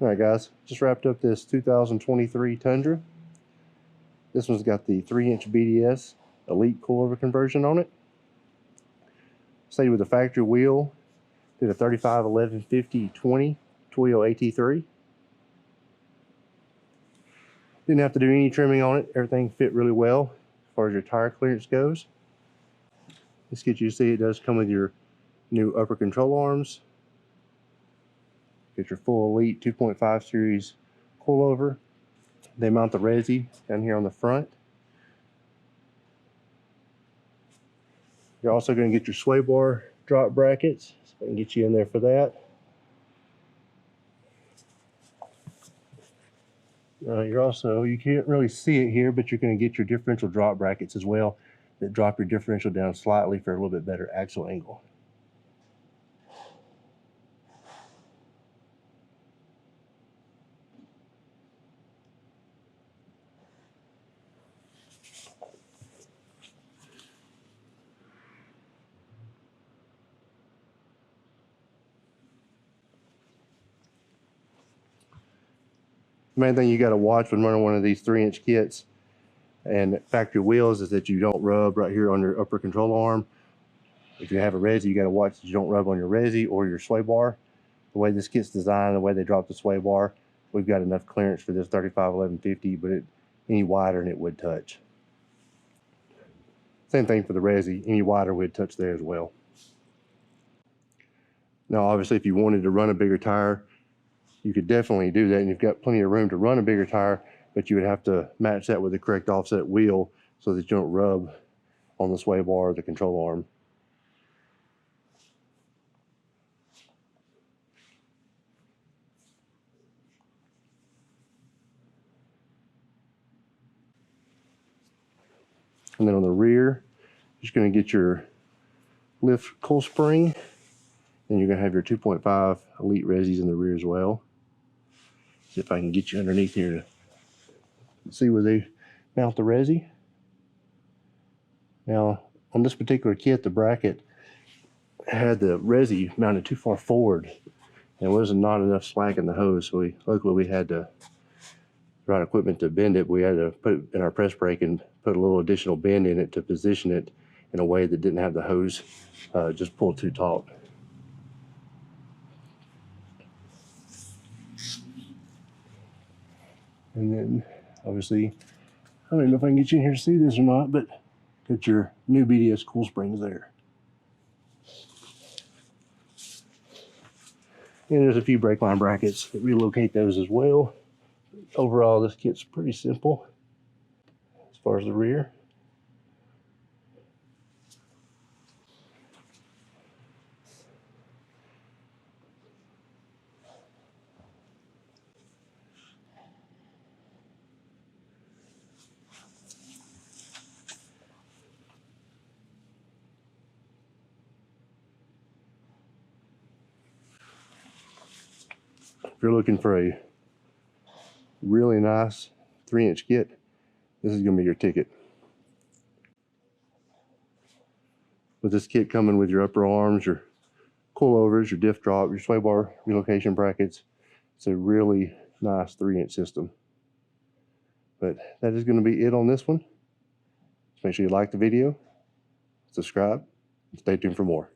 Alright guys, just wrapped up this 2023 Tundra. This one's got the 3-inch BDS Elite coilover conversion on it. Stayed with the factory wheel. Did a 35, 11, 50, 20 Twilio AT3. Didn't have to do any trimming on it. Everything fit really well as far as your tire clearance goes. This kit, you see, it does come with your new upper control arms. Get your full Elite 2.5 series coilover. They mount the resi down here on the front. You're also going to get your sway bar drop brackets, so I can get you in there for that. You can't really see it here, but you're going to get your differential drop brackets as well that drop your differential down slightly for a little bit better axle angle. The main thing you got to watch when running one of these 3-inch kits and factory wheels is that you don't rub right here on your upper control arm. If you have a resi, you got to watch that you don't rub on your resi or your sway bar. The way this kit's designed, the way they drop the sway bar, we've got enough clearance for this 35, 11, 50, but any wider and it would touch. Same thing for the resi, any wider would touch there as well. Now obviously if you wanted to run a bigger tire, you could definitely do that, and you've got plenty of room to run a bigger tire, but you would have to match that with the correct offset wheel so that you don't rub on the sway bar or the control arm. And then on the rear, you're just going to get your lift coil spring, and you're going to have your 2.5 Elite resis in the rear as well. See if I can get you underneath here to see where they mount the resi. Now, on this particular kit, the bracket had the resi mounted too far forward, and there wasn't not enough slack in the hose, so luckily we had the right equipment to bend it. We had to put it in our press brake and put a little additional bend in it to position it in a way that didn't have the hose just pulled too taut. And then, obviously, I don't know if I can get you in here to see this or not, but got your new BDS coil springs there. And there's a few brake line brackets that relocate those as well. Overall, this kit's pretty simple as far as the rear. If you're looking for a really nice 3-inch kit, this is going to be your ticket. With this kit coming with your upper arms, your coilovers, your diff drop, your sway bar relocation brackets, it's a really nice 3-inch system. But that is going to be it on this one. So make sure you like the video, subscribe, and stay tuned for more.